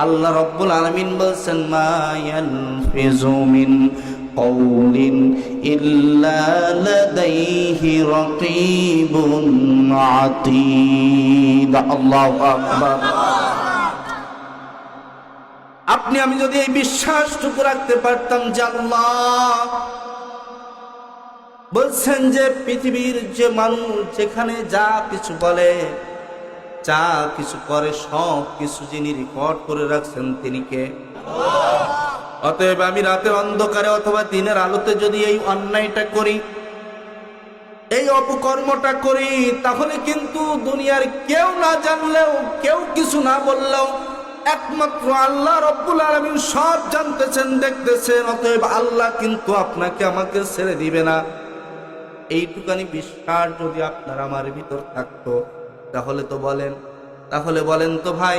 আল্লাহ রব্বুল আলামিন বলছেন, মা ইয়ালফিযু মিন কওলিন ইল্লা লাদাইহি রাকীবুন আতীদ। আল্লাহু আকবার। আপনি আমি যদি এই বিশ্বাসটুকু রাখতে পারতাম যে আল্লাহ বলছেন যে পৃথিবীর যে মানুষ যেখানে যা কিছু বলে, যা কিছু করে, সব কিছু যিনি রেকর্ড করে রাখছেন তিনি কে? অতএব আমি রাতের অন্ধকারে অথবা দিনের আলোতে যদি এই অন্যায়টা করি, এই অপকর্মটা করি, তাহলে কিন্তু দুনিয়ার কেউ না জানলেও, কেউ কিছু না বললেও একমাত্র আল্লাহ রব্বুল আলামিন সব জানতেছেন, দেখতেছেন। অতএব আল্লাহ কিন্তু আপনাকে আমাকে ছেড়ে দিবে না। এইটুকানি বিশ্বাস যদি আপনার আমার ভিতর থাকতো, তাহলে বলেন তো ভাই,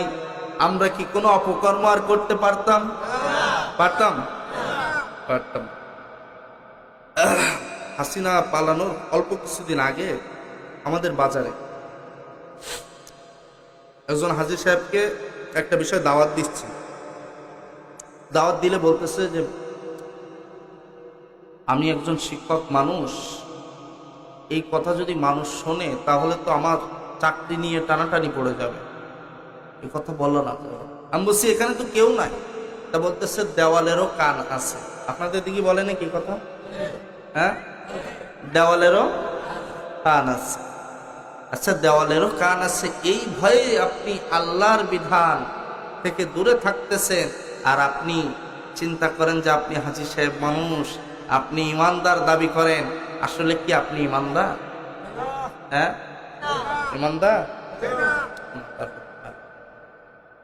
আমরা কি কোনো অপকর্ম আর করতে পারতাম? পারতাম? হাসিনা পালানোর অল্প কিছুদিন আগে আমাদের বাজারে একজন হাজী সাহেবকে একটা বিষয় দাওয়াত দিচ্ছি। দাওয়াত দিলে বলতেছে যে আমি একজন শিক্ষক মানুষ, এই কথা যদি মানুষ শোনে তাহলে তো আমার চাকরি নিয়ে টানাটানি পড়ে যাবে, এই কথা বললো না। আমি বলছি এখানে তো কেউ নাই। তা বলতেছে দেওয়ালেরও কান আছে। আপনাদের দিকে বলে না কি কথা? হ্যাঁ, দেওয়ালেরও কান আছে। আচ্ছা, দেওয়ালেরও কান আছে, এই ভয়ে আপনি আল্লাহর বিধান থেকে দূরে থাকতেছেন, আর আপনি চিন্তা করেন যে আপনি হাজী সাহেব মানুষ, আপনি ইমানদার দাবি করেন। আসলে কি আপনি ইমানদার? হ্যাঁ, ইমানদার?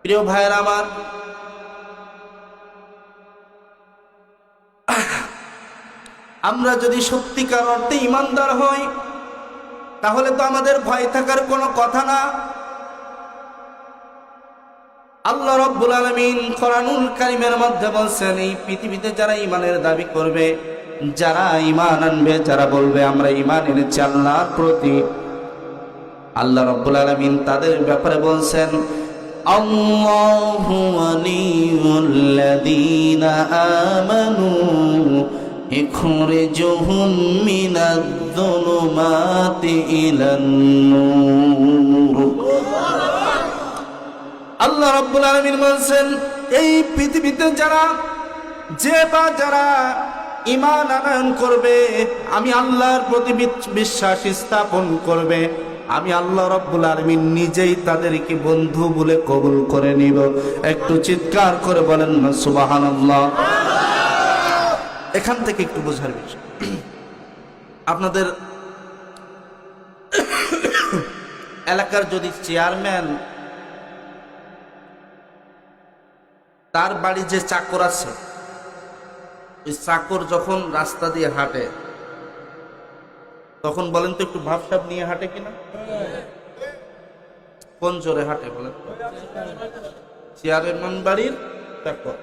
প্রিয় ভাইয়েরা আমার, আমরা যদি সত্যিকার অর্থে ইমানদার হই তাহলে তো আমাদের ভয় থাকার কোনো কথা না। আল্লাহ রাব্বুল আলামিন কোরআনুল কারীমের মধ্যে বলছেন, এই পৃথিবীতে যারা ঈমানের দাবি করবে, যারা ঈমান আনবে, যারা বলবে আমরা ঈমান এনেছি আল্লাহর প্রতি, আল্লাহ রাব্বুল আলামিন তাদের ব্যাপারে বলছেন, আল্লাহু ওয়ালিয়ুল্লাযীনা আমানু ইখরিজুহুম মিনায-যুলুমাতি ইলান-নূর। আল্লাহ রাব্বুল আলামিন বলছেন, এই পৃথিবীতে যারা ঈমান আনয়ন করবে, আমি আল্লাহর প্রতি বিশ্বাস স্থাপন করবে, আমি আল্লাহ রাব্বুল আলামিন নিজেই তাদেরকে বন্ধু বলে কবুল করে নিব। একটু চিৎকার করে বলেন না সুবহানাল্লাহ। এখান থেকে একটু বোঝার বিষয়, আপনাদের এলাকার যদি চেয়ারম্যান, তার বাড়ি যে চাকর আছে, ওই চাকর যখন রাস্তা দিয়ে হাঁটে তখন বলেন তো একটু ভাবসাব নিয়ে হাঁটে কিনা? কোন জোরে হাঁটে বলেন? চেয়ারম্যান বাড়ির চাকর।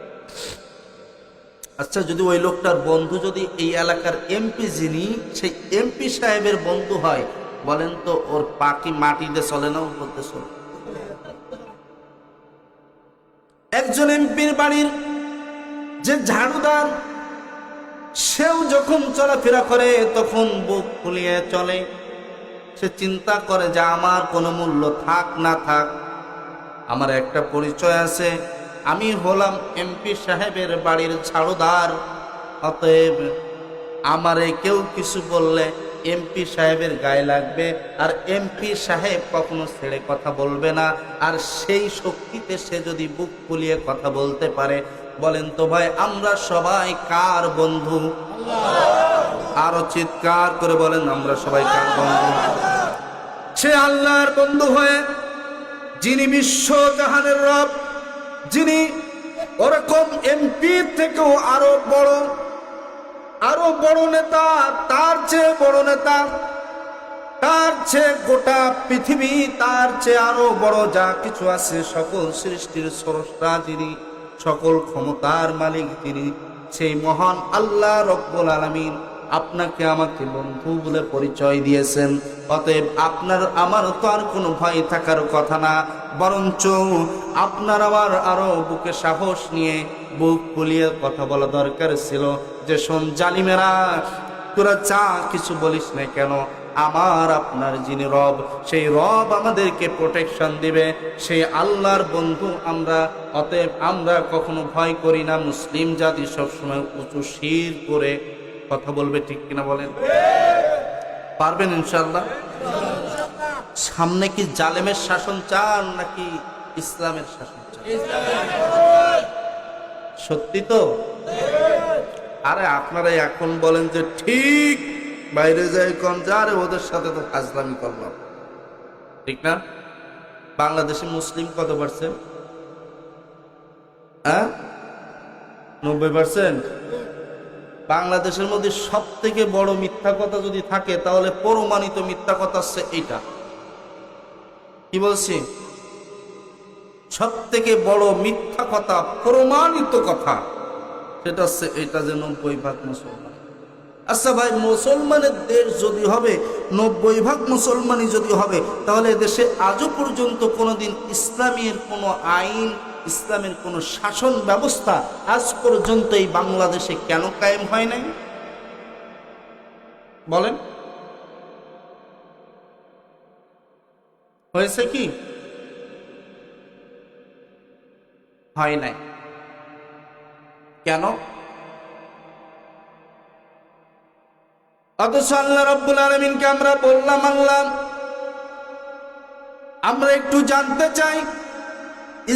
আচ্ছা, যদি ওই লোকটার বন্ধু যদি এই এলাকার এমপি, যিনি সেই এমপি সাহেবের বন্ধু হয়, বলেন তো ওর পাকি মাটিতে চলে না উপরতে চলে? একজন এমপির বাড়ির যে ঝাড়ুদার, সেও যখন চলাফেরা করে তখন বুক ফুলিয়ে চলে। সে চিন্তা করে যে আমার কোনো মূল্য থাক না থাক, আমার একটা পরিচয় আছে, আমি হলাম এমপি সাহেবের বাড়ির ঝাড়ুদার। অতএব আমারে কেউ কিছু বললে এমপি সাহেবের গায়ে লাগবে, আর এমপি সাহেব কখনো ছেড়ে কথা বলবে না। আর সেই শক্তিতে সে যদি বুক ফুলিয়ে কথা বলতে পারে, বলেন তো ভাই আমরা সবাই কার বন্ধু? আরো চিৎকার করে বলেন, আমরা সবাই কার বন্ধু? সে আল্লাহর বন্ধু হয়ে, যিনি বিশ্ব জাহানের রব, যিনি ওরকম এমপি থেকেও আরো বড় নেতা, তার চেয়ে বড় নেতা, তার চেয়ে গোটা পৃথিবী, তার চেয়ে আরো বড় যা কিছু আছে, সকল সৃষ্টির স্রষ্টা যিনি, সকল ক্ষমতার মালিক তিনি, সেই মহান আল্লাহ রব্বুল আলামিন আপনাকে আমাকে বন্ধু বলে পরিচয় দিয়েছেন। অতএব আপনার আমার তো আর কোনো ভয় থাকার কথা না, বরঞ্চ আপনার আমার আরো বুকে সাহস নিয়ে বুক ফুলিয়ে কথা বলা দরকার ছিল যে শোন জালিমেরা, তোরা যা কিছু বলিস না কেন, আমার আপনার যিনি রব, সেই রব আমাদেরকে প্রোটেকশন দিবে, সেই আল্লাহর বন্ধু আমরা। অতএব আমরা কখনো ভয় করি না। মুসলিম জাতি সবসময় উঁচু শির করে কথা বলবে, ঠিক কিনা বলেন? পারবেন ইনশাআল্লাহ? সামনে কি জালেমের শাসন চান নাকি ইসলামের শাসন চান? সত্যি তো? আরে আপনারা এখন বলেন যে ঠিক, বাইরে যাই কম যারে ওদের সাথে তো ফাজলামি করলাম, ঠিক না? বাংলাদেশে মুসলিম কত পার্সেন্ট? 90%। বাংলাদেশের মধ্যে সব থেকে বড় মিথ্যা কথা যদি থাকে তাহলে প্রমাণিত মিথ্যা কথা হচ্ছে এইটা। কি বলছি? সব থেকে বড় মিথ্যা কথা, প্রমাণিত কথা, সেটা হচ্ছে এটা যে 90% মুসলমান। আচ্ছা ভাই, মুসলমানের দেশ যদি হবে, 90% মুসলমানই যদি হবে, তাহলে দেশে আজও পর্যন্ত কোনোদিন ইসলামের কোনো আইন, ইসলামের কোনো শাসন ব্যবস্থা আজ পর্যন্ত এই বাংলাদেশে কেন কায়েম হয় নাই? বলেন, হয়েছে কি? হয় নাই। কেন? অথচ আল্লাহ রাব্বুল আলামিনকে আমরা বললাম, আল্লাহ আমরা একটু জানতে চাই,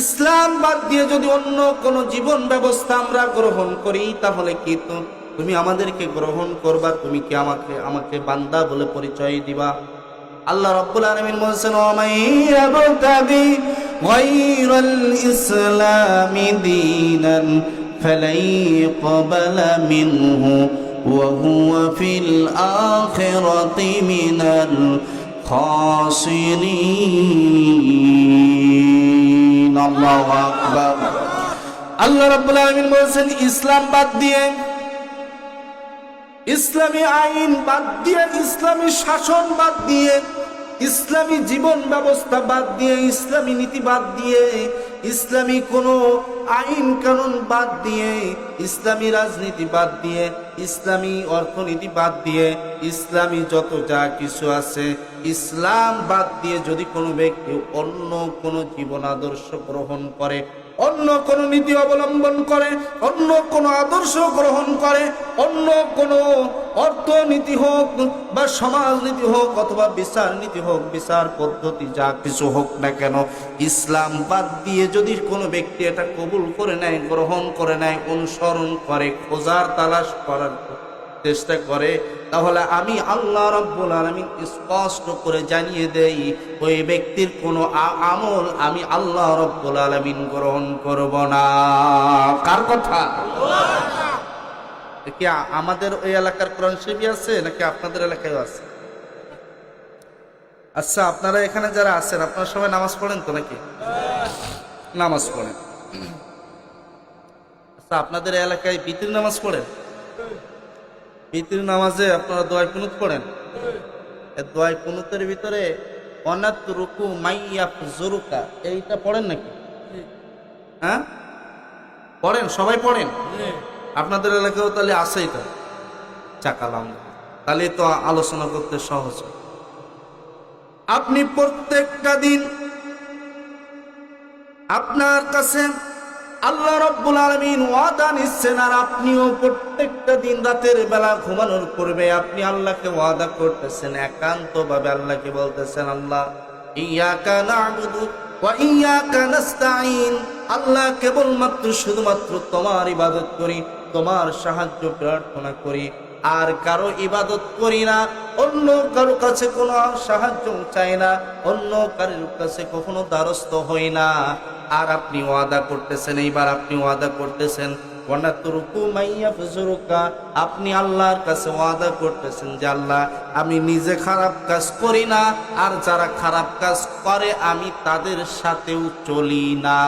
ইসলাম বাদ দিয়ে যদি অন্য কোন জীবন ব্যবস্থা আমরা গ্রহণ করি তাহলে কি তুমি আমাদেরকে গ্রহণ করবা? তুমি কি আমাকে বান্দা বলে পরিচয় দিবা? আল্লাহ রাব্বুল আলামিন বলেছেন, ওয়ামাইয়াবতাগি গায়রাল ইসলামি দীনান ফালাই ইয়াকবালা মিনহু ওয়া হুয়া ফিল আখিরাতি মিনাল খাসিরিন। আল্লাহু আকবার। আল্লাহ রাব্বুল আলামিন বলেছেন, ইসলাম বাদ দিয়ে, ইসলামী আইন বাদ দিয়ে, ইসলামী শাসন বাদ দিয়ে, ইসলামী জীবন ব্যবস্থা বাদ দিয়ে, ইসলামী নীতি বাদ দিয়ে, ইসলামী কোনো আইন কানুন বাদ দিয়ে, ইসলামী রাজনীতি বাদ দিয়ে, ইসলামী অর্থনীতি বাদ দিয়ে, ইসলামী যত যা কিছু আছে ইসলাম বাদ দিয়ে যদি কোনো ব্যক্তি অন্য কোনো জীবন আদর্শ গ্রহণ করে, অন্য কোন নীতি অবলম্বন করে, অন্য কোন আদর্শ গ্রহণ করে, অন্য কোন অর্থনীতি হোক বা সমাজনীতি হোক অথবা বিচার নীতি হোক, বিচার পদ্ধতি যা কিছু হোক না কেন, ইসলাম বাদ দিয়ে যদি কোনো ব্যক্তি এটা কবুল করে নেয়, গ্রহণ করে নেয়, অনুসরণ করে, খোঁজার তালাশ করার চেষ্টা করে, তাহলে আমি আল্লাহ রাব্বুল আলামিন স্পষ্ট করে জানিয়ে দেই, ওই ব্যক্তির কোনো আমল আমি আল্লাহ রাব্বুল আলামিন গ্রহণ করব না। কার কথা? কি আমাদের ওই এলাকার কোরআন শরীফ আছে নাকি আপনাদের এলাকায় আছে? আচ্ছা, আপনারা এখানে যারা আছেন আপনারা সবাই নামাজ পড়েন তো নাকি? নামাজ পড়েন। আচ্ছা, আপনাদের এলাকায় বিতির নামাজ পড়েন? বিতির নামাজে আপনারা দোয়া কুনুত পড়েন? দোয়া কুনুতের ভিতরে অনাত রুকু মাইয়াফ জুরুকা এইটা পড়েন নাকি? হ্যাঁ পড়েন, সবাই পড়েন। আপনাদের এলাকায়ও তাহলে আছে এটা? চাকালাম, তাহলে তো আলোচনা করতে সহজ। আপনি প্রত্যেকটা দিন আপনার কাছে আল্লাহ রাব্বুল আলামিন ওয়াদা নিচ্ছেন, আর আপনিও প্রত্যেকটা দিন রাতের বেলা ঘুমানোর পূর্বে আপনি আল্লাহকে ওয়াদা করতেছেন, একান্তভাবে আল্লাহকে বলতেছেন, আল্লাহ ইয়াকা না'বুদু ওয়া ইয়াকা নাস্তাঈন, আল্লাহ কেবলমাত্র শুধুমাত্র তোমার ইবাদত করি, তোমার সাহায্য প্রার্থনা করি, আর কারো ইবাদত করি না, অন্য কারো কাছে কোনো সাহায্য চাই না, অন্য কারোর কাছে কখনো দ্বারস্থ হই না। আর আপনি ওয়াদা করতেছেন, এইবার আপনি ওয়াদা করতেছেন ওয়ানাতরুকু মাইয়াফজুরুকা, আপনি আল্লাহর কাছে ওয়াদা করতেছেন যে আল্লাহ আমি নিজে খারাপ কাজ করি না, আর যারা খারাপ কাজ করে আমি তাদের সাথেও চলি না।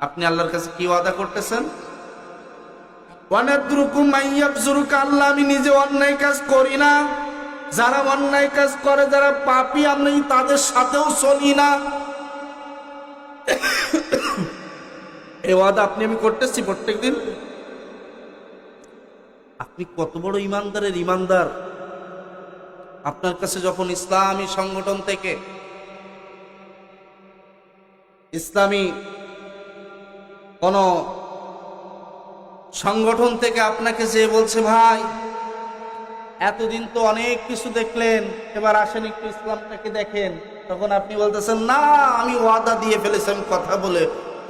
আপনি আল্লাহর কাছে কি ওয়াদা করতেছেন? ওয়ানাদরুকুম মাইয়াবজুরুকা, আল্লাহ আমি নিজে অন্যায় কাজ করি না, যারা অন্যায় কাজ করে, যারা পাপী, আমি তাদের সাথেও চলি না। এই ওয়াদা আপনি আমি করতেছি প্রত্যেকদিন। আপনি কত বড় ইমানদারের ইমানদার! আপনার কাছে যখন ইসলামী সংগঠন থেকে, ইসলামী কোন সংগঠন থেকে আপনাকে যে বলছে, ভাই এতদিন তো অনেক কিছু দেখলেন, এবার আসেন একটু ইসলামটাকে দেখেন, তখন আপনি বলতেছেন, না আমি ওয়াদা দিয়ে ফেলেছি, আমি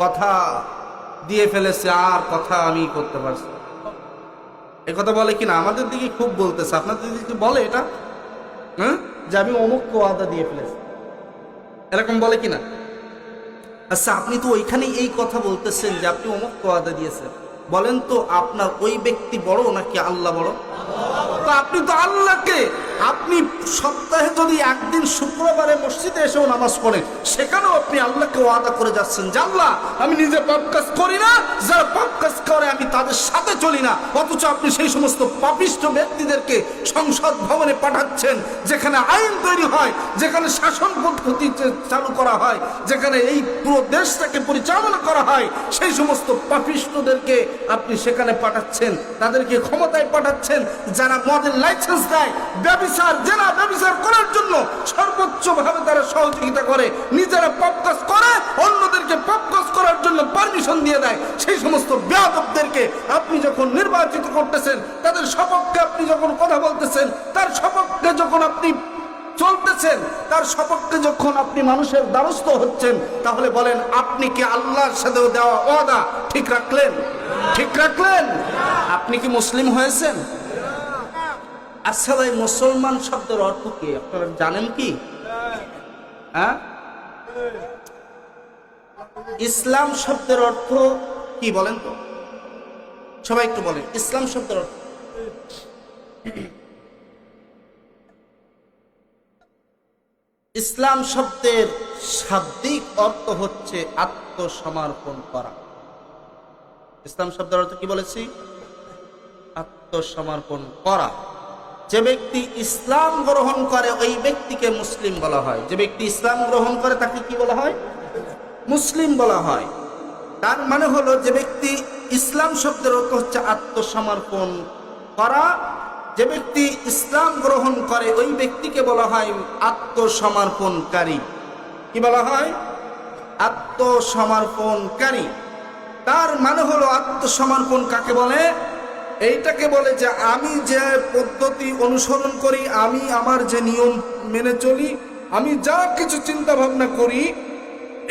কথা দিয়ে ফেলেছি, আর কথা আমি করতে পারছি। এ কথা বলে কিনা? আমাদের দিকে খুব বলতেছে, আপনাদের দিকে বলে এটা, হ্যাঁ, যে আমি অমুককে ওয়াদা দিয়ে ফেলেছি, এরকম বলে কিনা? আচ্ছা, আপনি তো ওইখানে এই কথা বলতেছেন যে আপনি অমুককে ওয়াদা দিয়েছেন, বলেন তো আপনার ওই ব্যক্তি বড় নাকি আল্লাহ বড়? তো আপনি তো আল্লাহকে, আপনি সপ্তাহে যদি একদিন শুক্রবারে মসজিদে এসেও নামাজ পড়েন, সেখানেও আপনি আল্লাহকে ওয়াদা করে যাচ্ছেন যে আল্লাহ আমি নিজে পাপ কাজ করি না, যারা পাপ কাজ করে আমি তাদের সাথে চলি না। অথচ আপনি সেই সমস্ত পাপিষ্ঠ ব্যক্তিদেরকে সংসদ ভবনে পাঠাচ্ছেন, যেখানে আইন তৈরি হয়, যেখানে শাসন পদ্ধতি চালু করা হয়, যেখানে এই পুরো দেশটাকে পরিচালনা করা হয়, সেই সমস্ত পাপিষ্ঠদেরকে আপনি সেখানে পাঠাচ্ছেন, তাদেরকে ক্ষমতায় পাঠাচ্ছেন, যারা মদের লাইসেন্স দেয়, ব্যভিচার, জেনা ব্যভিচার করার জন্য সর্বোচ্চ ভাবে তারা সহযোগিতা করে, নিজেরা পাপ কাজ করে অন্যদেরকে পাপ কাজ করার জন্য পারমিশন দিয়ে দেয়। সেই সমস্ত বেয়াদবদেরকে আপনি যখন নির্বাচিত করতেছেন, তাদের সপক্ষে আপনি যখন কথা বলতেছেন, তার সপক্ষে যখন আপনি চলতেছেন, তার সপক্ষে যখন আপনি মানুষের দ্বারস্থ হচ্ছেন, তাহলে বলেন আপনি কি আল্লাহর সাথেও দেওয়া ওয়াদা ঠিক রাখলেন? ঠিক রাখলেন? আপনি কি মুসলিম হয়েছেন? আচ্ছা ভাই, মুসলমান শব্দের অর্থ কি আপনারা জানেন কি? হ্যাঁ, ইসলাম শব্দের অর্থ কি বলেন তো? সবাই একটু বলেন, ইসলাম শব্দের অর্থ। ইসলাম শব্দের শাব্দিক অর্থ হচ্ছে আত্মসমর্পণ করা। ইসলাম শব্দের অর্থ কি বলেছি? আত্মসমর্পণ করা। যে ব্যক্তি ইসলাম গ্রহণ করে ওই ব্যক্তিকে মুসলিম বলা হয়। যে ব্যক্তি ইসলাম গ্রহণ করে তাকে কি বলা হয়? মুসলিম বলা হয়। তার মানে হলো, যে ব্যক্তি, ইসলাম শব্দের অর্থ হচ্ছে আত্মসমর্পণ করা। যে ব্যক্তি ইসলাম গ্রহণ করে ওই ব্যক্তিকে বলা হয় আত্মসমর্পণকারী। কি বলা হয়? আত্মসমর্পণকারী। তার মানে হলো, আত্মসমর্পণ কাকে বলে? এইটাকে বলে যে আমি যে পদ্ধতি অনুসরণ করি, আমি আমার যে নিয়ম মেনে চলি, আমি যা কিছু চিন্তা ভাবনা করি,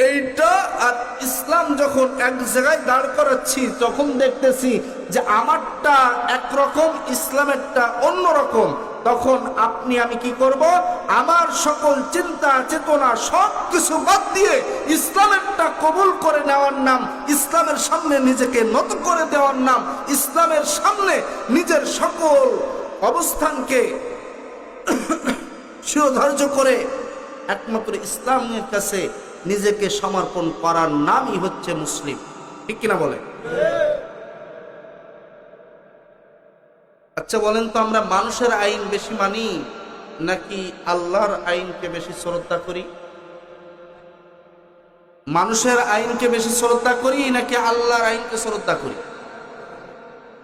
এইটা আর ইসলাম যখন এক জায়গায় দাঁড় করাচ্ছি, তখন দেখতেছি যে আমারটা একরকম, ইসলামেরটা অন্যরকম। তখন আপনি আমি কি করব? আমার সকল চিন্তা চেতনা সব কিছু বাদ দিয়ে ইসলামেরটা কবুল করে নেওয়ার নাম, ইসলামের সামনে নিজেকে নত করে দেওয়ার নাম, ইসলামের সামনে নিজের সকল অবস্থানকে শিরোধার্য করে একমাত্র ইসলামের কাছে নিজেকে সমর্পণ করার নামই হচ্ছে মুসলিম। ঠিক কিনা বলে? আচ্ছা বলেন তো, আমরা মানুষের আইন বেশি মানি নাকি আল্লাহর আইনকে বেশি শ্রদ্ধা করি? মানুষের আইনকে বেশি শ্রদ্ধা করি নাকি আল্লাহর আইনকে শ্রদ্ধা করি?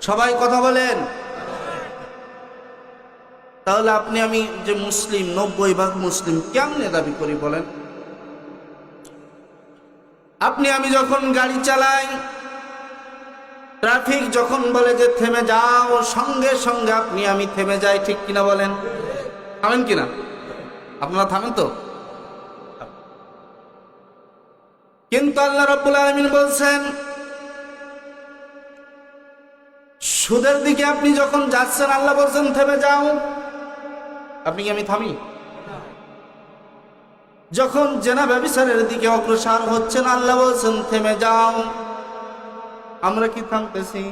সবাই কথা বলেন। তাহলে আপনি আমি যে মুসলিম, 90% মুসলিম, কেমনে দাবি করি বলেন? আপনি আমি যখন গাড়ি চালাই, ট্রাফিক যখন বলে যে থেমে যাও, সঙ্গে সঙ্গে আপনি আমি থেমে যাই। ঠিক কিনা বলেন? থামেন কিনা? আপনারা থামেন তো? কিন্তু আল্লাহ রাব্বুল আলামিন বলছেন, সুদের দিকে আপনি যখন যাচ্ছেন, আল্লাহ বলছেন থেমে যাও। আপনি কি আমি থামি? যখন জেনা ব্যভিচারের দিকে অগ্রসর হচ্ছেন, আল্লাহ বলছেন থেমে যাও। আমরা কি থামতেছি?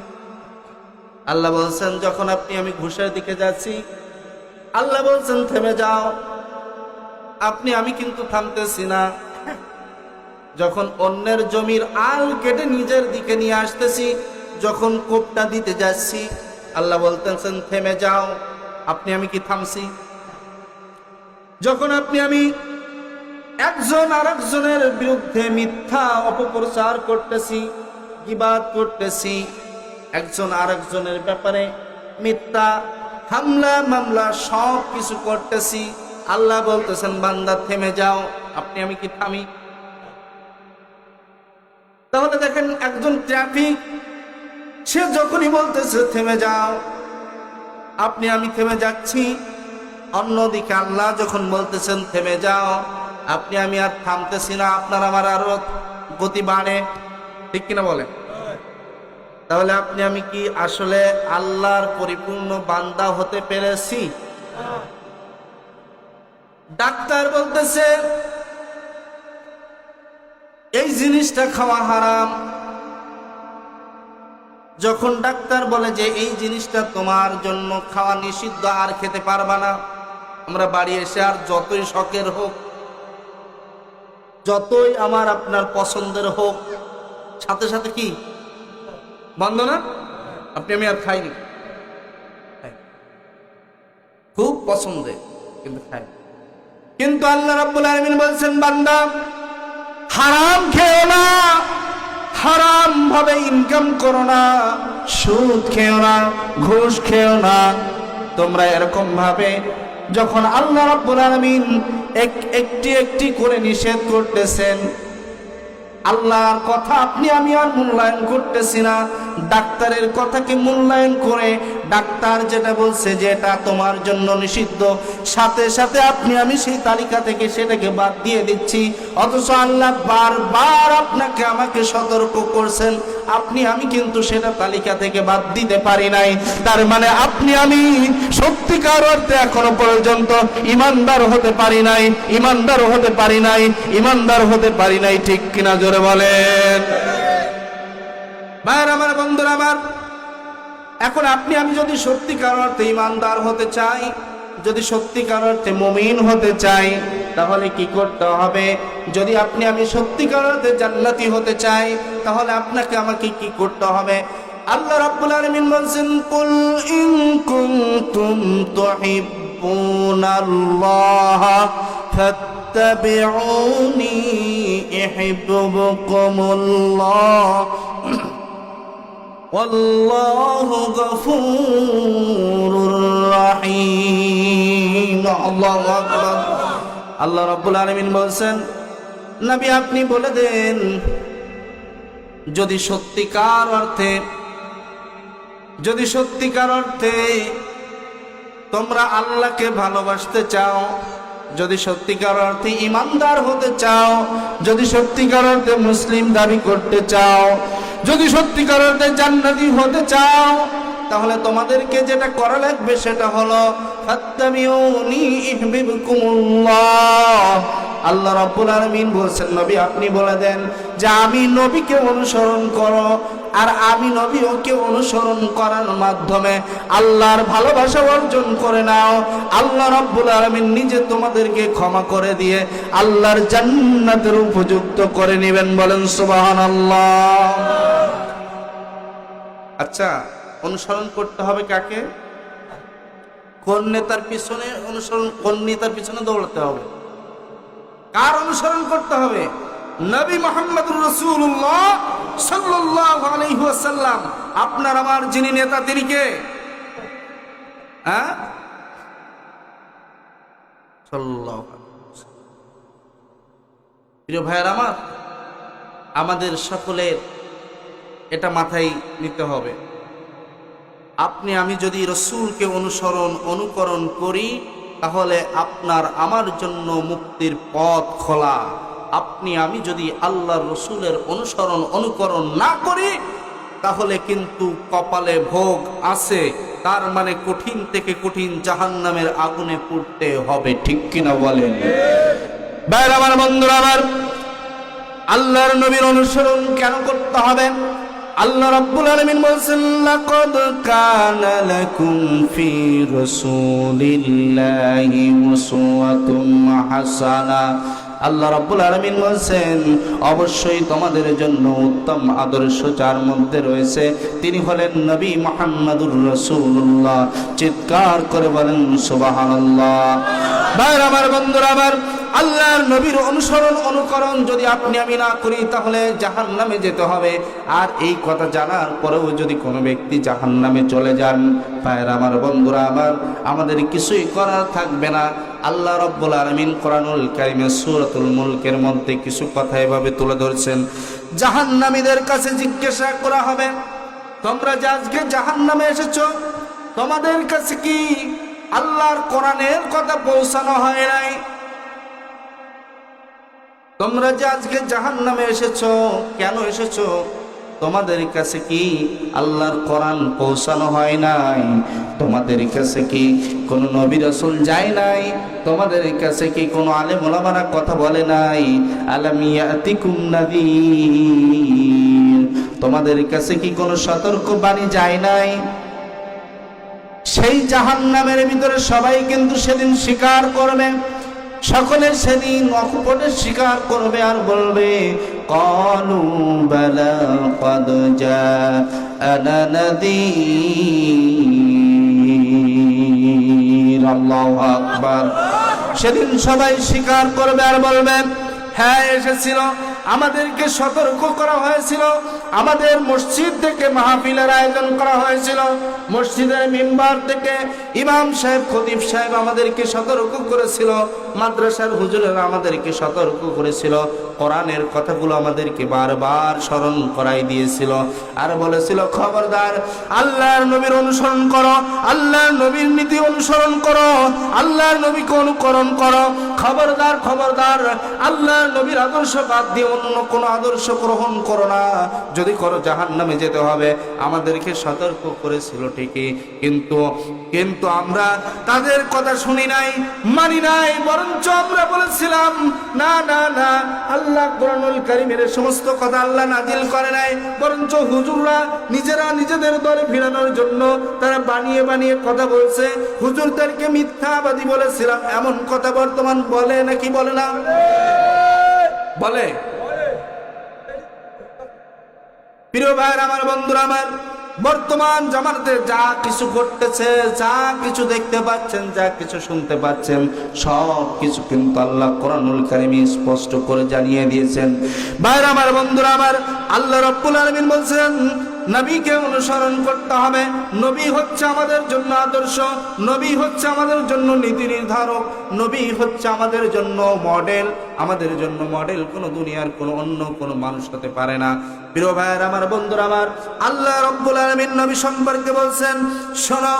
আল্লাহ বলছেন যখন আপনি আমি ঘুষের দিকে যাচ্ছি, আল্লাহ বলছেন থেমে যাও। আপনি আমি কিন্তু থামতেছি না। যখন অন্যের জমির আল কেটে নিজের দিকে নিয়ে আসতেছি, যখন কোপটা দিতে যাচ্ছি আল্লাহ বলতেছেন থেমে যাও। আপনি আমি কি থামছি? যখন আপনি আমি একজন আরেকজনের বিরুদ্ধে মিথ্যা অপপ্রচার করতেছি, গীবাত করতেছি, একজন আরেকজনের ব্যাপারে মিথ্যা হামলা মামলা সব কিছু করতেছি, আল্লাহ বলতেছেন বান্দা থেমে যাও। আপনি আমি কি থামি? তাহলে দেখেন একজন ট্রাফিক সে যখনই বলতেছে থেমে যাও, আপনি আমি থেমে যাচ্ছি। অন্যদিকে আল্লাহ যখন বলতেছেন থেমে যাও, আপনি আমি আর থামতেছি না, আপনার আমার আরো গতি বাড়ে, ঠিক কিনা বলে? তাহলে আপনি আমি কি আসলে আল্লাহর পরিপূর্ণ বান্দা হতে পেরেছি? ডাক্তার বলতেছে এই জিনিসটা খাওয়া হারাম, যখন ডাক্তার বলে যে এই জিনিসটা তোমার জন্য খাওয়া নিষিদ্ধ, আর খেতে পারবা না, আমরা বাড়ি এসে আর যতই শখের হোক, যতই আমার আপনার পছন্দের হোক, সাথে সাথে কি বন্ধ না, আপনি আমি আর খাইনি, খুব পছন্দের কিন্তু খাই। কিন্তু আল্লাহ রাব্বুল আলামিন বলছেন বান্দা হারাম খেও না, হারাম ভাবে ইনকাম করো না, সুদ খেও না, ঘুষ খেও না। তোমরা এরকম ভাবে যখন আল্লাহ রাব্বুল আলামিন একটি একটি করে নিষেধ করতেছেন, আল্লাহর কথা আপনি আমি আর মূল্যায়ন করতেছি না, ডাক্তারের কথাকে মূল্যায়ন করে ডাক্তার যেটা বলছে যে এটা তোমার জন্য নিষিদ্ধ, সাথে সাথে আপনি আমি সেই তালিকা থেকে সেটাকে বাদ দিয়ে দিচ্ছি। অথচ আল্লাহ বারবার আপনাকে আমাকে সতর্ক করছেন, আপনি আমি কিন্তু সেটা তালিকা থেকে বাদ দিতে পারি নাই। তার মানে আপনি আমি সত্যিকার অর্থে এখনো পর্যন্ত ইমানদার হতে পারি নাই, ইমানদার হতে পারি নাই, ইমানদার হতে পারি নাই, ঠিক কিনা জোরে বলেন। ভাইরা আমার, বন্ধুরা আমার, এখন আপনি আমি যদি সত্যিকার অর্থে ইমানদার হতে চাই, যদি সত্যিকার অর্থে মুমিন হতে চাই, তাহলে কি করতে হবে? যদি আপনি আমি সত্যিকার অর্থে জান্নাতি হতে চাই, তাহলে আপনাকে আমাকে কি করতে হবে? আল্লাহ রাব্বুল আলামিন বলেন কুল ইন কুনতুম তুহিব্বুনাল্লাহ ফাত্তাবিউনি ইউহিব্বুকুমুল্লাহ ওয়াল্লাহু গফুরুর রহিম। আল্লাহু আকবার। আল্লাহ রাব্বুল আলামিন বলেন নবী আপনি বলে দেন, যদি সত্যিকার অর্থে তোমরা আল্লাহকে ভালোবাসতে চাও, যদি সত্যিকার অর্থে ইমানদার হতে চাও, যদি সত্যিকার অর্থে মুসলিম দাবি করতে চাও, যদি সত্যিকার অর্থে জান্নাতি হতে চাও, তাহলে তোমাদেরকে যেটা করা লাগবে সেটা হলো ফাত্তাবিউনি ইউহিব্বুকুমুল্লাহ। আল্লাহ রাব্বুল আলামিন বলেন নবী আপনি বলে দেন যে আমি নবীকে অনুসরণ করো, আর আমি নবীকে অনুসরণ করার মাধ্যমে আল্লাহর ভালোবাসা অর্জন করে নাও। আল্লাহ রাব্বুল আলামিন নিজে তোমাদেরকে ক্ষমা করে দিয়ে আল্লাহর জান্নাতের উপযুক্ত করে নেবেন, বলেন সুবহানাল্লাহ। আচ্ছা, অনুসরণ করতে হবে কাকে? কোন নেতার পিছনে অনুসরণ, কোন নেতার পিছনে দৌড়াতে হবে? কার অনুসরণ করতে হবে? নবী মুহাম্মদুর রাসূলুল্লাহ সাল্লাল্লাহু আলাইহি ওয়াসাল্লাম। আপনার আমার যিনি নেতা তিনি কে? সাল্লাল্লাহু আলাইহি ওয়াসাল্লাম। প্রিয় ভাইয়ের আমার, আমাদের সকলের এটা মাথায় নিতে হবে। আপনি আমি যদি রাসূলকে অনুকরণ করি, তাহলে আপনার আমার জন্য মুক্তির পথ খোলা। আপনি আমি যদি আল্লাহর রাসূলের অনুকরণ না করি, তাহলে কিন্তু কপালে ভোগ আছে, তার মানে কঠিন থেকে কঠিন জাহান্নামের আগুনে পুড়তে হবে, ঠিক কিনা বলেন? ভাইরা আমার, বন্ধুরা আমার, আল্লাহর নবীর অনুসরণ কেন করতে হবে? আল্লাহ রাব্বুল আলামিন বলেন লাকাদ কানা লাকুম ফি রাসূলিল্লাহি উসওয়াতুন হাসানাহ। আল্লাহ রাব্বুল আলামিন বলছেন অবশ্যই তোমাদের জন্য উত্তম আদর্শ যার মধ্যে রয়েছে তিনি হলেন নবী মুহাম্মদুর রাসূলুল্লাহ। চিৎকার করে বলেন সুবহানাল্লাহ। ভাই আমার, বন্ধুরা আমার, আল্লাহর নবীর অনুসরণ অনুকরণ যদি আপনি আমি না করি তাহলে জাহান্নামে যেতে হবে। আর এই কথা জানার পরেও যদি কোনো ব্যক্তি জাহান্নামে চলে যান, ভাইরা আমার, বন্ধুরা আমার, আমাদের কিছুই করার থাকবে না। আল্লাহ রাব্বুল আলামিন কোরআনুল কারীমে সূরাতুল মুলকের মধ্যে কিছু কথা এভাবে তুলে ধরছেন। জাহান্নামীদের কাছে জিজ্ঞাসা করা হবে, তোমরা যে আজকে জাহান্নামে এসেছো, তোমাদের কাছে কি আল্লাহর কোরআনের কথা পৌঁছানো হয় নাই? তোমরা যে আজকে জাহান্নামে এসেছো, কেন এসেছো? তোমাদের কাছে কি আল্লাহর কোরআন পৌঁছানো হয় নাই? তোমাদের কাছে কি কোনো নবী রাসূল যায় নাই? তোমাদের কাছে কি কোনো আলেম ওলামারা কথা বলে নাই? আলাম ইয়াতিকুম নাযীর, তোমাদের কাছে কি কোনো সতর্ক বাণী যায় নাই? সেই জাহান্নামের ভিতরে সবাই কিন্তু সেদিন স্বীকার করবে, সকলে সেদিন অকপটে স্বীকার করবে আর বলবে ক্বালু বালা ক্বাদ জাআনা নাযীর। আল্লাহু আকবার। সেদিন সবাই স্বীকার করবে আর বলবে হ্যাঁ এসেছিল, আমাদেরকে সতর্ক করা হয়েছিল, আমাদের মসজিদ থেকে মাহফিলের আয়োজন করা হয়েছিল, মসজিদের মিম্বার থেকে ইমাম সাহেব খতিব সাহেব আমাদেরকে সতর্ক করেছিল, মাদ্রাসার হুজুরেরা আমাদেরকে সতর্ক করেছিল, কোরআনের কথাগুলো আমাদেরকে বারবার স্মরণ করাই দিয়েছিল আর বলেছিল খবরদার আল্লাহর নবীর অনুসরণ করো, আল্লাহর নবীর নীতি অনুসরণ করো, আল্লাহর নবীকে অনুকরণ করো, খবরদার খবরদার আল্লাহর নবীর আদর্শ বাদ দিয়ে অন্য কোনো আদর্শ গ্রহণ করো না, যদি করো জাহান্নামে যেতে হবে। আমাদেরকে সতর্ক করেছিল ঠিকই, কিন্তু আমরা তাদের কথা শুনি নাই, মানি নাই, বরঞ্চ আমরা বলেছিলাম না না না, আল্লাহ কোরআনুল কারীমের সমস্ত কথা আল্লাহ নাজিল করে নাই, বরঞ্চ হুজুররা নিজেরা নিজেদের দলে ফিরানোর জন্য তারা বানিয়ে বানিয়ে কথা বলছে, হুজুরদেরকে মিথ্যাবাদী বলেছিলাম, এমন কথা বর্তমান বলে নাকি বলে না? বলে। প্রিয় ভাইরা আমার, বন্ধুরা আমার, বর্তমান জামানাতে যা কিছু ঘটতেছে, যা কিছু দেখতে পাচ্ছেন, যা কিছু শুনতে পাচ্ছেন, সব কিছু কিন্তু আল্লাহ কোরআনুল কারীমে স্পষ্ট করে জানিয়ে দিয়েছেন। ভাইরা আমার, বন্ধুরা আমার, আল্লাহ রাব্বুল আলামিন বলছেন নবীকে অনুসরণ করতে হবে। নবী হচ্ছে আমাদের জন্য আদর্শ, নবী হচ্ছে আমাদের জন্য নীতি নির্ধারক, নবী হচ্ছে আমাদের জন্য মডেল। আমাদের জন্য মডেল কোনো দুনিয়ার কোনো অন্য কোনো মানুষ হতে পারে না। প্রিয় ভাইয়ের আমার, বন্ধুরা আমার, আল্লাহ রাব্বুল আলামিন নবী সম্পর্কে বলছেন, শোনো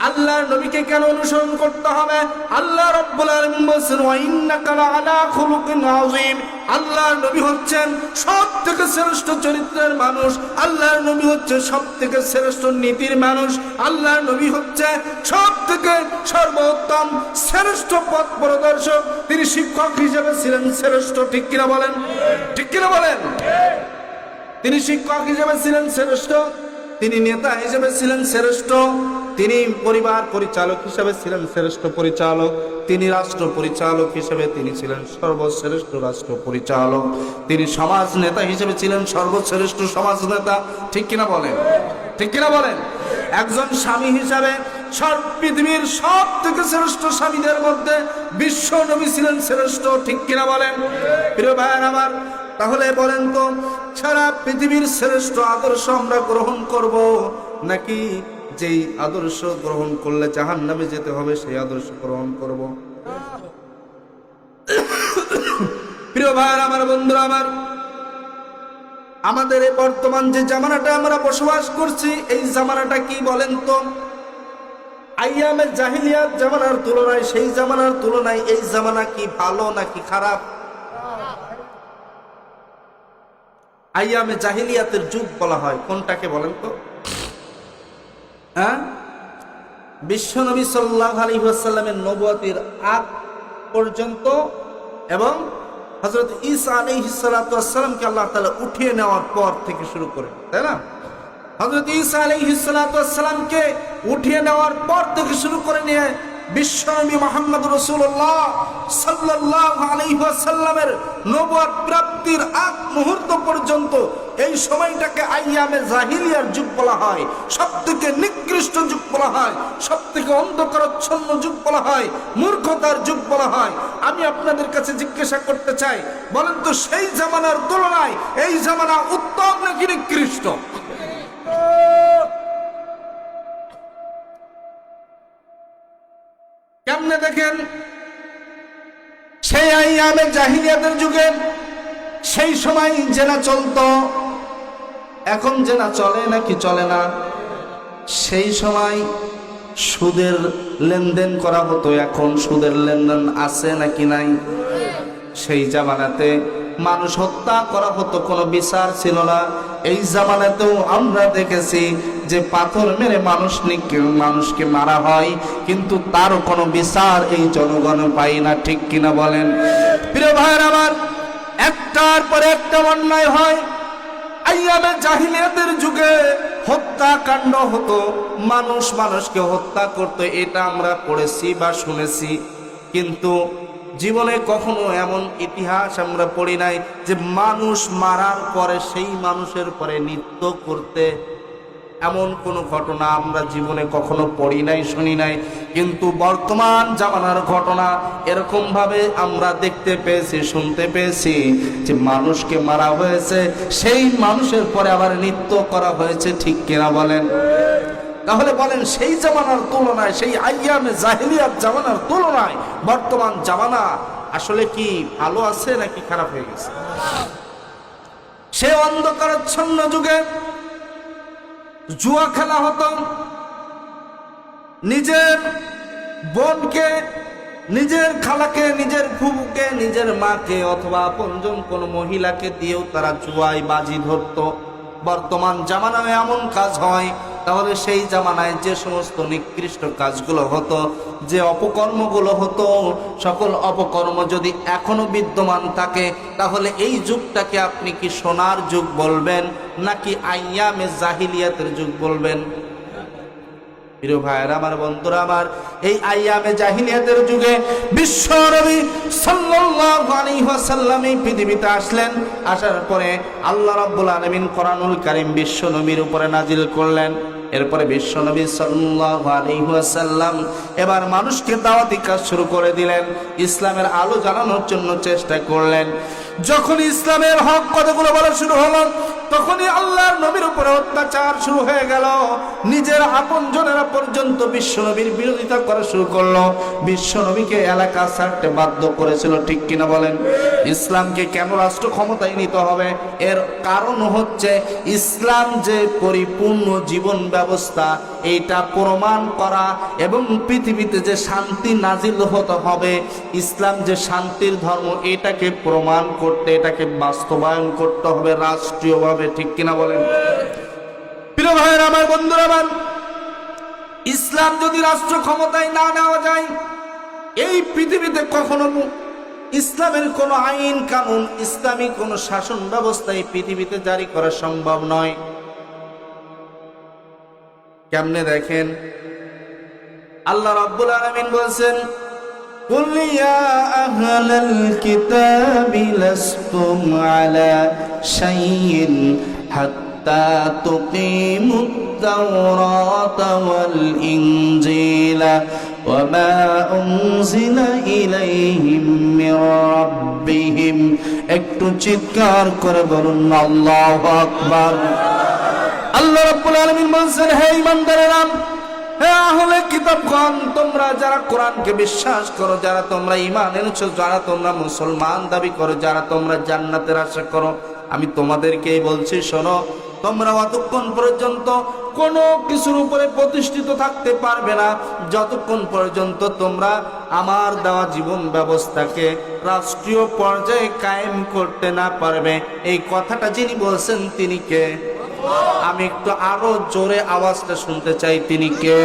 আল্লাহর নবীকে কেন অনুসরণ করতে হবে। আল্লাহ রাব্বুল আলামিন বলছেন ওয়া ইন্নাকা লাআলা খুলুকিন আযীম। আল্লাহর নবী হচ্ছেন সবথেকে শ্রেষ্ঠ চরিত্রের মানুষ, আল্লাহর নবী হচ্ছে সবথেকে শ্রেষ্ঠ নীতির মানুষ, আল্লাহর নবী হচ্ছে সবথেকে সর্বোত্তম শ্রেষ্ঠ পথ প্রদর্শক। তিনি শিক্ষক হিসেবে ছিলেন শ্রেষ্ঠ, ঠিক কিনা বলেন? ঠিক কিনা বলেন? তিনি শিক্ষক হিসেবে ছিলেন শ্রেষ্ঠ, তিনি নেতা হিসেবে ছিলেন শ্রেষ্ঠ, তিনি পরিবার পরিচালক হিসেবে ছিলেন শ্রেষ্ঠ পরিচালক, তিনি রাষ্ট্র পরিচালক হিসেবে তিনি ছিলেন সর্বশ্রেষ্ঠ রাষ্ট্র পরিচালক, তিনি সমাজ নেতা হিসেবে ছিলেন সর্বশ্রেষ্ঠ সমাজ নেতা। ঠিক কিনা বলেন? ঠিক কিনা বলেন? একজন স্বামী হিসাবে পৃথিবীর সব থেকে শ্রেষ্ঠ স্বামীদের মধ্যে বিশ্ব নবী ছিলেন শ্রেষ্ঠ। ঠিক কিনা বলেন? প্রিয় ভাইয়ের আমার, তাহলে বলেন তো সারা পৃথিবীর শ্রেষ্ঠ আদর্শ আমরা গ্রহণ করব নাকি যেই আদর্শ গ্রহণ করলে জাহান্নামে যেতে হবে সেই আদর্শ গ্রহণ করব? প্রিয় ভাইয়ের আমার, বন্ধুরা আমার, আমাদের এই বর্তমান যে জামানাটা আমরা বসবাস করছি, এই জামানাটা কি বলেন তো? আইয়ামে জাহিলিয়াত জামানার তুলনায়, সেই জামানার তুলনায় এই জামানা কি ভালো নাকি খারাপ? আইয়ামে জাহিলিয়াতের যুগ বলা হয় কোনটাকে বলেন তো? হ্যাঁ, বিশ্বনবী সাল্লাল্লাহু আলাইহি ওয়াসাল্লামের নবুয়তের আগ পর্যন্ত এবং হযরত ঈসা আলাইহিস সালাতু ওয়াস সালামকে আল্লাহ তাআলা উঠিয়ে নেওয়ার পর থেকে শুরু করে, তাই না? হযরত ঈসা আলাইহিস সালাতু ওয়াস সালামকে উঠিয়ে নেওয়ার পর থেকে শুরু করে নিয়ে বিশ্বনবী মুহাম্মদ রাসূলুল্লাহ সাল্লাল্লাহু আলাইহি ওয়াসাল্লামের নবুয়ত প্রাপ্তির আগ মুহূর্ত পর্যন্ত এই সময়টাকে আইয়ামে জাহিলিয়ার যুগ বলা হয়, সবথেকে নিকৃষ্ট যুগ বলা হয়, সবথেকে অন্ধকারাচ্ছন্ন যুগ বলা হয়, মূর্খতার যুগ বলা হয়। আমি আপনাদের কাছে জিজ্ঞাসা করতে চাই, বলেন তো সেই জামানার তুলনায় এই জামানা উত্তম নাকি নিকৃষ্ট? কেমনে দেখেন, সেই আইয়ামে জাহিলিয়াতের যুগে সেই সময় জেনা চলতো, এখন জেনা চলে নাকি চলে না? সেই সময় সুদের লেনদেন করা হতো, এখন সুদের লেনদেন আছে নাকি নাই? সেই জামানাতে মানুষ হত্যা করা হতো, কোনো বিচার ছিল না। এই জামানাতেও আমরা দেখেছি যে পাথর মেরে মানুষকে মারা হয়, কিন্তু তার কোনো বিচার এই জনগণ পাই না, ঠিক কিনা বলেন? প্রিয় ভাইয়ের আমার, একটার পরে একটা অন্যায় হয়। আইয়ামে জাহিলিয়াতের যুগে হত্যাকাণ্ড হতো, মানুষ মানুষকে হত্যা করতো, এটা আমরা পড়েছি বা শুনেছি, কিন্তু জীবনে কখনো এমন ইতিহাস আমরা পড়ি নাই যে মানুষ মারার পরে সেই মানুষের পরে নৃত্য করতে, এমন কোনো ঘটনা আমরা জীবনে কখনো পড়ি নাই, শুনি নাই। কিন্তু বর্তমান জামানার ঘটনা এরকম ভাবে আমরা দেখতে পেয়েছি, শুনতে পেয়েছি যে মানুষকে মারা হয়েছে, সেই মানুষের পরে আবার নৃত্য করা হয়েছে, ঠিক কিনা বলেন? তাহলে বলেন, সেই জামানার তুলনায়, সেই আইয়ামে জাহিলিয়াত জামানার তুলনায় বর্তমান জামানা আসলে কি ভালো আছে নাকি খারাপ হয়ে গেছে? সে অন্ধকারাচ্ছন্ন যুগে জুয়া খেলা হতো, নিজের বোনকে, নিজের খালাকে, নিজের ফুফুকে, নিজের মাকে অথবা আপনজন কোনো মহিলাকে দিয়েও তারা জুয়ায় বাজি ধরতো। বর্তমান জামানায় এমন কাজ হয়, তাহলে সেই জামানায় যে সমস্ত নিকৃষ্ট কাজগুলো হতো, যে অপকর্মগুলো হতো, সকল অপকর্ম যদি এখনো বিদ্যমান থাকে, তাহলে এই যুগটাকে আপনি কি সোনার যুগ বলবেন নাকি আইয়ামে জাহিলিয়াতের যুগ বলবেন? প্রিয় ভাইয়েরা আমার, বন্ধুরা আমার, এই আইয়ামে জাহিলিয়াতের যুগে বিশ্ব নবী সাল্লাল্লাহু আলাইহি ওয়াসাল্লাম এই পৃথিবীতে আসলেন। আসার পরে আল্লাহ রাব্বুল আলামিন কোরআনুল কারীম বিশ্ব নবীর উপরে নাজিল করলেন। এরপরে বিশ্ব নবী সাল্লাল্লাহু আলাইহি ওয়াসাল্লাম এবার মানুষকে দাওয়াতি কাজ শুরু করে দিলেন, ইসলামের আলো জ্বালানোর জন্য চেষ্টা করলেন। যখন ইসলামের হক কথাগুলো বলা শুরু হলো, তখনই আল্লাহর নবীর উপরে অত্যাচার শুরু হয়ে গেল। নিজের আপনজনেরা পর্যন্ত বিশ্ব নবীর বিরোধিতা করা শুরু করলো, বিশ্ব নবীকে এলাকা ছাড়তে বাধ্য করেছিল, ঠিক কিনা বলেন? ইসলামকে কেন রাষ্ট্র ক্ষমতায় নিতে হবে? এর কারণ হচ্ছে ইসলাম যে পরিপূর্ণ জীবন ব্যবস্থা, এইটা প্রমাণ করা, এবং পৃথিবীতে যে শান্তি নাজিল হতে হবে, ইসলাম যে শান্তির ধর্ম, এটাকে প্রমাণ করতে, এটাকে বাস্তবায়ন করতে হবে রাষ্ট্রীয়ভাবে, ঠিক কিনা বলেন? প্রিয় ভাইয়েরা আমার, বন্ধুরা আমার, ইসলাম যদি রাষ্ট্র ক্ষমতায় না নেওয়া যায়, এই পৃথিবীতে কখনো ইসলামের কোন আইন কানুন, ইসলামী কোন শাসন ব্যবস্থা এই পৃথিবীতে জারি করা সম্ভব নয়। কেমনে দেখেন, আল্লাহ রাব্বুল আলামিন বলেন, কুল ইয়া আহলাল কিতাবি লাসতুম আলা শাইইন হাত্তা তুকিমুত তাওরাতা ওয়াল ইনজিলা ওয়া মা উনজিলা ইলাইহিম মির রাব্বিহিম। একটু চিৎকার করে বলুন আল্লাহু আকবার। আল্লাহ রাব্বুল আলামিন বলেন, হে ঈমানদারেরা, হে আহলে কিতাবগণ, তোমরা যারা কোরআনকে বিশ্বাস করো, যারা তোমরা ঈমান এনেছো, যারা তোমরা মুসলমান দাবি করো, যারা তোমরা জান্নাতের আশা করো, আমি তোমাদেরকেই বলছি, শোনো, তোমরা অতক্ষণ পর্যন্ত কোনো কিছুর উপরে প্রতিষ্ঠিত থাকতে পারবে না যতক্ষণ পর্যন্ত তোমরা আমার দেওয়া জীবন ব্যবস্থাকে রাষ্ট্রীয় পর্যায়ে কায়েম করতে না পারবে। এই কথাটা যিনি বলছেন তিনি কে? আমি একটু আরো জোরে আওয়াজটা শুনতে চাই, তিনি কে?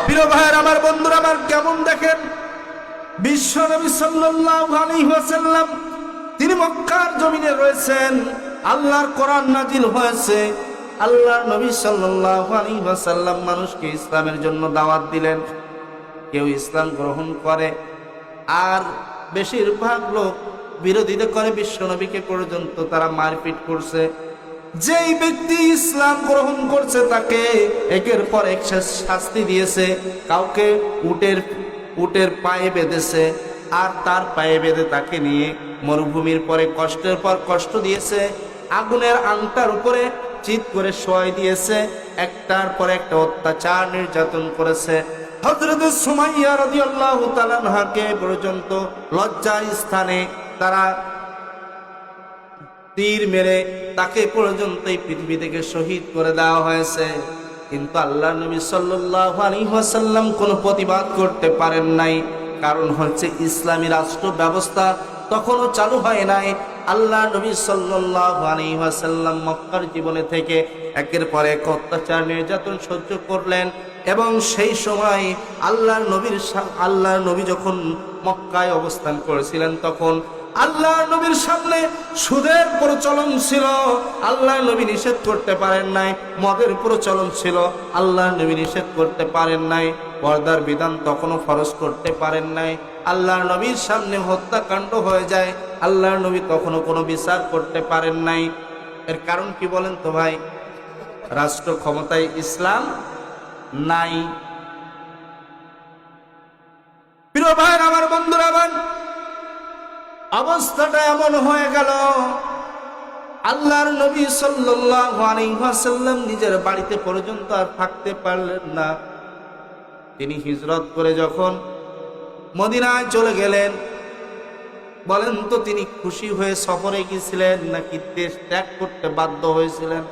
প্রিয় ভাইয়ের আমার, বন্ধুরা আমার, কেমন দেখেন, বিশ্ব নবী সাল্লাল্লাহু আলাইহি ওয়াসাল্লাম তিনি মক্কার জমিনে রয়েছেন, আল্লাহর কোরআন নাজিল হয়েছে, আল্লাহর নবী সাল্লাল্লাহু আলাইহি ওয়াসাল্লাম মানুষকে ইসলামের জন্য দাওয়াত দিলেন। কেউ ইসলাম গ্রহণ করে, আর বেশিরভাগ লোক বিরোধিতা করে। বিশ্বনবীকে পর্যন্ত তারা মারপিট করছে। যেই ব্যক্তি ইসলাম গ্রহণ করছে তাকে একের পর এক শাস্তি দিয়েছে। কাউকে উটের পায়ে বেঁধেছে, আর তার পায়ে বেঁধে তাকে নিয়ে মরুভূমির পরে কষ্টের পর কষ্ট দিয়েছে। আগুনের আংটার উপরে চিৎ করে শোয়াই দিয়েছে। একটার পর একটা অত্যাচার নির্যাতন করেছে। হযরত সুমাইয়া রাদিয়াল্লাহু তাআলা আনহাকে পর্যন্ত লজ্জার স্থানে তারা তীর মেরে তাকে পর্যন্ত এই পৃথিবী থেকে শহীদ করে দেওয়া হয়েছে। কিন্তু আল্লাহ নবী সাল্লাল্লাহু আলাইহি ওয়াসাল্লাম কোনো প্রতিবাদ করতে পারেন নাই। কারণ হচ্ছে ইসলামী রাষ্ট্র ব্যবস্থা তখনও চালু হয় নাই। আল্লাহ নবী সাল্লাল্লাহু আলাইহি ওয়াসাল্লাম মক্কার জীবনে থেকে একের পর এক অত্যাচার নির্যাতন সহ্য করলেন। এবং সেই সময় আল্লাহর নবী যখন মক্কায় অবস্থান করেছিলেন তখন আল্লাহর নবীর সামনে সুদের প্রচলন ছিল, আল্লাহর নবী নিষেধ করতে পারেন নাই। মদের প্রচলন ছিল, আল্লাহর নবী নিষেধ করতে পারেন নাই। পর্দার বিধান তখনও ফরজ করতে পারেন নাই। আল্লাহর নবীর সামনে হত্যাকাণ্ড হয়ে যায়, আল্লাহর নবী তখনও কোনো বিচার করতে পারেন নাই। এর কারণ কি বলেন তো ভাই? রাষ্ট্র ক্ষমতায় ইসলাম নাই। প্রিয় ভাই আমার, বন্ধুরা আমার, অবস্থাটা এমন হয়ে গেল আল্লাহর নবী সাল্লাল্লাহু আলাইহি ওয়াসাল্লাম নিজের বাড়িতে পর্যন্ত আর থাকতে পারলেন না। তিনি হিজরত করে যখন মদিনায় চলে গেলেন, বলেন তো তিনি খুশি হয়ে সফরে গিয়েছিলেন নাকি দেশ ত্যাগ করতে বাধ্য হয়েছিলেন?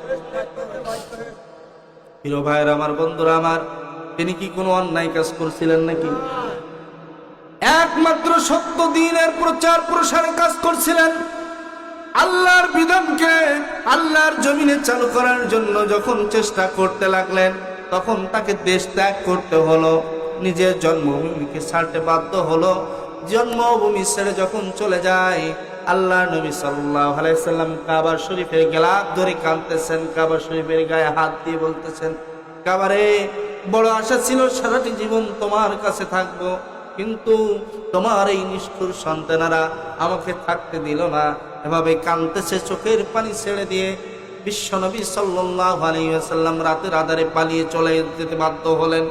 প্রিয় ভাইয়ের আমার, বন্ধুরা আমার, তিনি কি কোনো অন্যায় কাজ করছিলেন নাকি? একমাত্র সত্য দ্বীনের প্রচার প্রসারে কাজ করছিলেন। আল্লাহর বিধানকে আল্লাহর জমিনে চালু করার জন্য যখন চেষ্টা করতে লাগলেন তখন তাকে দেশ ত্যাগ করতে হলো, নিজের জন্মভূমিকে ছাড়তে বাধ্য হলো। জন্মভূমি ছেড়ে যখন চলে যায়, আল্লাহ নবী সাল্লাল্লাহু আলাইহি সাল্লাম কাবা শরীফের গেলাপ ধরে কাঁদতেছেন, কাবা শরীফের গায়ে হাত দিয়ে বলতেছেন, কাবারে, বড় আশা ছিল সারাটি জীবন তোমার কাছে থাকবো, কিন্তু তোমার এই নিষ্ঠুর সন্তানেরা আমাকে থাকতে দিল না। এভাবে কাঁদতেছে, চোখের পানি ছেড়ে দিয়ে বিশ্বনবী সাল্লাল্লাহু আলাইহি ওয়াসাল্লাম রাতের আধারে পালিয়ে চলে যেতে বাধ্য হলেন।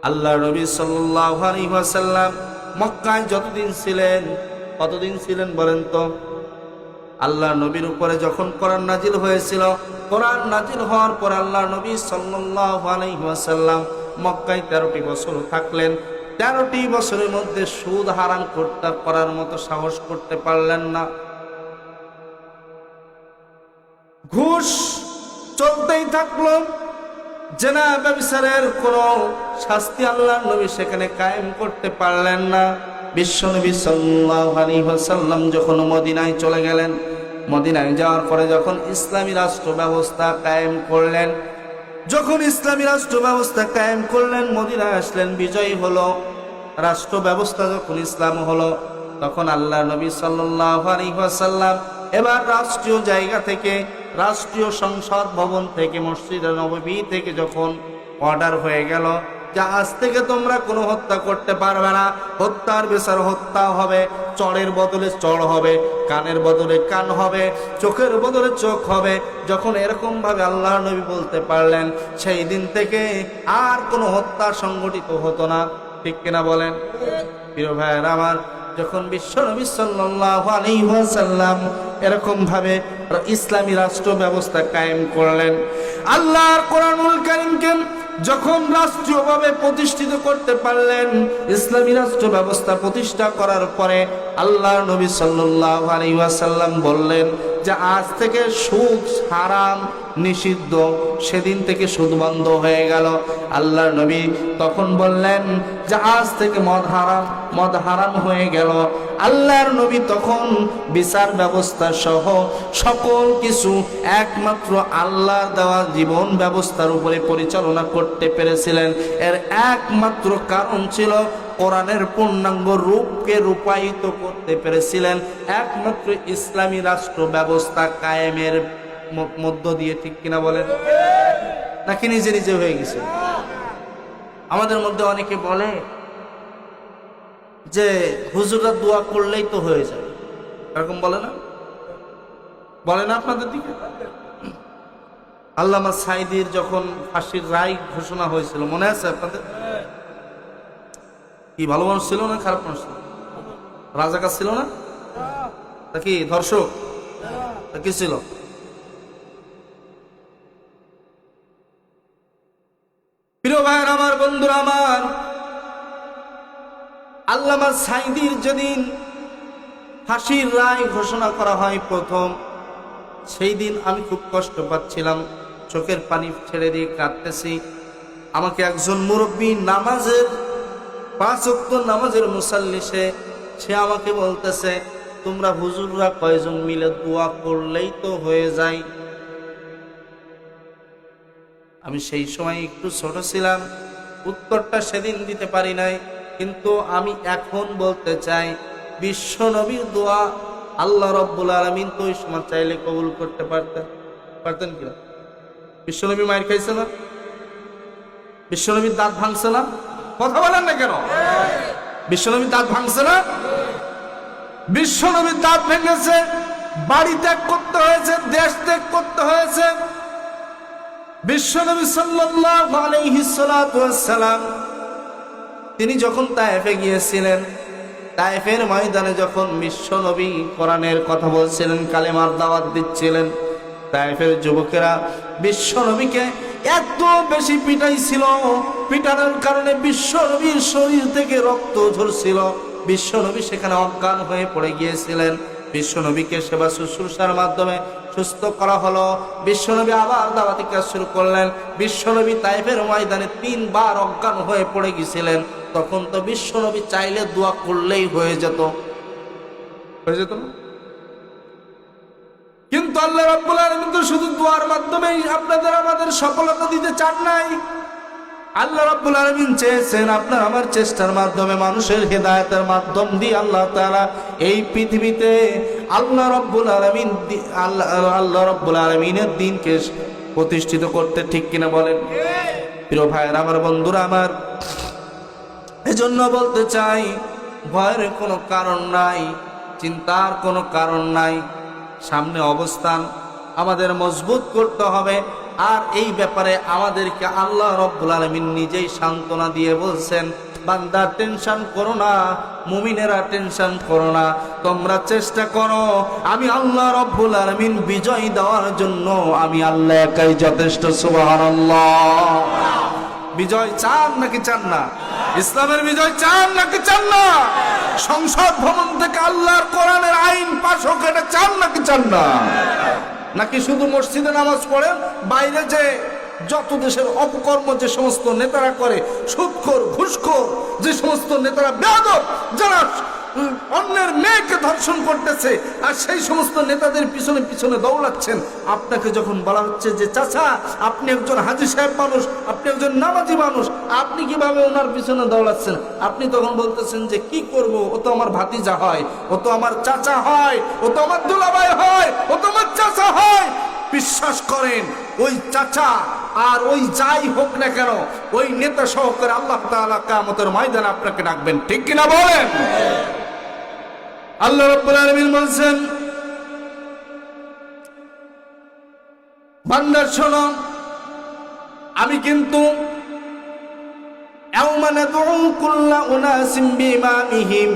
আল্লাহ নবী সাল্লাল্লাহু আলাইহি ওয়াসাল্লাম মক্কায় যতদিন ছিলেন, কতদিন ছিলেন বলেন তো? আল্লাহ নবীর উপরে যখন কোরআন নাজিল হয়েছিল, কোরআন নাজিল হওয়ার পর আল্লাহ নবী সাল্লাল্লাহু আলাইহি ওয়াসাল্লাম মক্কায় 13টি বছর থাকলেন। 13টি বছরের মধ্যে সুদ হারাম করার মতো সাহস করতে পারলেন না। ঘুষ চলতেই থাকলো। জেনা ব্যভিচারের কোন শাস্তি আল্লাহ নবী সেখানে কায়েম করতে পারলেন না। বিশ্বনবী সাল্লাল্লাহু আলাইহি ওয়াসাল্লাম যখন মদিনায় চলে গেলেন, মদিনায় যাওয়ার পরে যখন ইসলামী রাষ্ট্র ব্যবস্থা কায়েম করলেন, যখন ইসলামী রাষ্ট্র ব্যবস্থা কায়েম করলেন, মদিনায় আসলেন, বিজয়ী হলো, রাষ্ট্র ব্যবস্থা যখন ইসলাম হলো, তখন আল্লাহ নবী সাল্লাল্লাহু আলাইহি ওয়াসাল্লাম এবার রাষ্ট্রীয় জায়গা থেকে, রাষ্ট্রীয় সংসদ ভবন থেকে, মসজিদে নববী থেকে যখন অর্ডার হয়ে গেল যে আজ থেকে তোমরা কোনো হত্যা করতে পারবে না, হত্যার বিচার হত্যা হবে, চড়ের বদলে চড় হবে, কানের বদলে কান হবে, চোখের বদলে চোখ হবে। যখন এরকম ভাবে আল্লাহ নবী বলতে পারলেন, সেই দিন থেকে আর কোনো হত্যা সংগঠিত হতো না। ঠিক কিনা বলেন? প্রিয় ভাইয়েরা আমার, যখন বিশ্বনবী সাল্লাল্লাহু আলাইহি ওয়াসাল্লাম এরকম ভাবে ইসলামী রাষ্ট্র ব্যবস্থা কায়েম করলেন, আল্লাহর কোরআনুল কারীমকে যখন রাষ্ট্রীয়ভাবে প্রতিষ্ঠিত করতে পারলেন, ইসলামী রাষ্ট্র ব্যবস্থা প্রতিষ্ঠা করার পরে আল্লাহর নবী সাল্লাল্লাহু আলাইহি ওয়াসাল্লাম বললেন যে আজ থেকে সুদ হারাম, নিষিদ্ধ। সেদিন থেকে সুদ বন্ধ হয়ে গেল। আল্লাহর নবী তখন বললেন যে আজ থেকে মদ হারাম হয়ে গেল। আল্লাহর নবী তখন বিচার ব্যবস্থা সহ সকল কিছু একমাত্র আল্লাহর দেওয়া জীবন ব্যবস্থার উপরে পরিচালনা করতে পেরেছিলেন। এর একমাত্র কারণ ছিল কোরআনের পূর্ণাঙ্গ রূপকে রূপায়িত করতে পেরেছিলেন একমাত্র ইসলামী রাষ্ট্র ব্যবস্থা কায়েমের মধ্য দিয়ে। ঠিক কিনা বলেন? নাকি নিজে নিজে হয়ে গেছে? আমাদের মধ্যে অনেকে বলে যে হুজুররা দোয়া করলেই তো হয়ে যায়, এরকম বলে না? বলে না আপনাদের দিকে? আল্লামা সাঈদীর যখন ফাঁসির রায় ঘোষণা হয়েছিল মনে আছে আপনাদের? কি ভালো মানুষ ছিল না খারাপ মানুষ ছিল? রাজাকার ছিল না? তা কি ধর্ষক? তা কি ছিল? প্রিয় ভাইয়ের আমার, বন্ধুরা আমার, আল্লামা সাঈদীর যেদিন ফাঁসির রায় ঘোষণা করা হয় প্রথম, সেই দিন আমি খুব কষ্ট পাচ্ছিলাম, চোখের পানি ছেড়ে দিয়ে কাঁদতেছি। আমাকে একজন মুরব্বী, নামাজের 5 ওয়াক্ত নামাজের মুসাল্লি, সে আমাকে বলতেছে, তোমরা হুজুররা কয়জন মিলে দোয়া করলেই তো হয়ে যায়। আমি সেই সময় একটু ছোট ছিলাম, উত্তরটা সেদিন দিতে পারি নাই, কিন্তু আমি এখন বলতে চাই, বিশ্ব নবীর দোয়া আল্লাহ রাব্বুল আলামিন তো ওই সময় চাইলে কবুল করতে পারতেন কিনা? বিশ্বনবী মায়ের খাইছে না? বিশ্বনবীর দাঁত ভাঙছে না? কথা বলেন না কেন? বিশ্বনবীর দাঁত ভাঙছে না? বিশ্বনবীর দাঁত ভেঙেছে, বাড়ি ত্যাগ করতে হয়েছে, দেশ ত্যাগ করতে হয়েছে। বিশ্বনবী সাল্লাল্লাহু আলাইহি সাল্লাম তিনি যখন তায়েফে গিয়েছিলেন, তায়েফের ময়দানে যখন বিশ্বনবী কোরআনের কথা বলছিলেন, কালেমার দাওয়াত দিচ্ছিলেন, তায়েফের যুবকেরা বিশ্বনবীকে এত বেশি পিটাইছিল, পিটানোর কারণে বিশ্বনবীর শরীর থেকে রক্ত ঝরছিল। বিশ্বনবী সেখানে অজ্ঞান হয়ে পড়ে গিয়েছিলেন। বিশ্বনবীকে সেবা শুশ্রূষার মাধ্যমে সুস্থ করা হলো। বিশ্বনবী আবার দাওয়াতি কাজ শুরু করলেন। বিশ্বনবী তায়েফের ময়দানে 3 বার অজ্ঞান হয়ে পড়ে গিয়েছিলেন। তখন তো বিশ্বনবী চাইলে দোয়া করলেই হয়ে যেত না? কিন্তু আল্লাহ রাব্বুল আলামিন তো শুধু দোয়ার মাধ্যমেই আপনাদের আমাদের সফলতা দিতে চান নাই। আল্লাহ রাব্বুল আলামিন চেয়েছেন আপনার আমার চেষ্টার মাধ্যমে, মানুষের হেদায়েতের মাধ্যম দিয়ে আল্লাহ তাআলা এই পৃথিবীতে আল্লাহ রাব্বুল আলামিনের দ্বীনকে প্রতিষ্ঠিত করতে, ঠিক কিনা বলেন? প্রিয় ভাইয়েরা আমার, বন্ধুরা আমার, এজন্য বলতে চাই, ভয়ের কোনো কারণ নাই, চিন্তার কোনো কারণ নাই। সামনে অবস্থান আমাদের মজবুত করতে হবে। আর এই ব্যাপারে আমাদেরকে আল্লাহ রাব্বুল আলামিন নিজেই সান্ত্বনা দিয়ে বলছেন, বান্দা টেনশন করো না, মুমিনেরা টেনশন করো না, তোমরা চেষ্টা করো, আমি আল্লাহ রাব্বুল আলামিন বিজয় দেওয়ার জন্য আমি আল্লাহ একাই যথেষ্ট। সুবহানাল্লাহ। বিজয় চান নাকি চান না? ইসলামের বিজয় চান নাকি চান না? সংসদ ভবন থেকে আল্লাহর কোরআনের আইন পাশ হোক, এটা চান নাকি চান না? নাকি শুধু মসজিদে নামাজ পড়েন, বাইরে যে যত দেশের অপকর্ম যে সমস্ত নেতারা করে, সুদখোর ঘুষখোর যে সমস্ত নেতারা, বেয়াদব যারা অন্যের মেয়েকে ধর্ষণ করতেছে, আর সেই সমস্ত নেতাদের পিছনে পিছনে দৌড়াচ্ছেন, আপনাকে যখন বলা হচ্ছে যে চাচা আপনি একজন হাজী সাহেব মানুষ, আপনি একজন নামাজি মানুষ, আপনি কিভাবে ওনার পিছনে দৌড়াচ্ছেন, আপনি তখন বলতেছেন যে কি করব, ও তো আমার ভাতিজা হয়, ও তো আমার চাচা হয়, ও তো আমার দুলাভাই হয়, ও তো আমার চাচা হয়। বিশ্বাস করেন, ওই চাচা আর ওই যাই হোক না কেন, ওই নেতা সহকারে আল্লাহ তাআলা কিয়ামতের ময়দানে আপনাকে ডাকবেন, ঠিক কিনা বলেন? আল্লাহ রাব্বুল আলামিন বলেন, বান্দা শোনো, আমি কিন্তু ইয়াওমা নাদউ কুল্লা উনাসিম বিইমামিহিম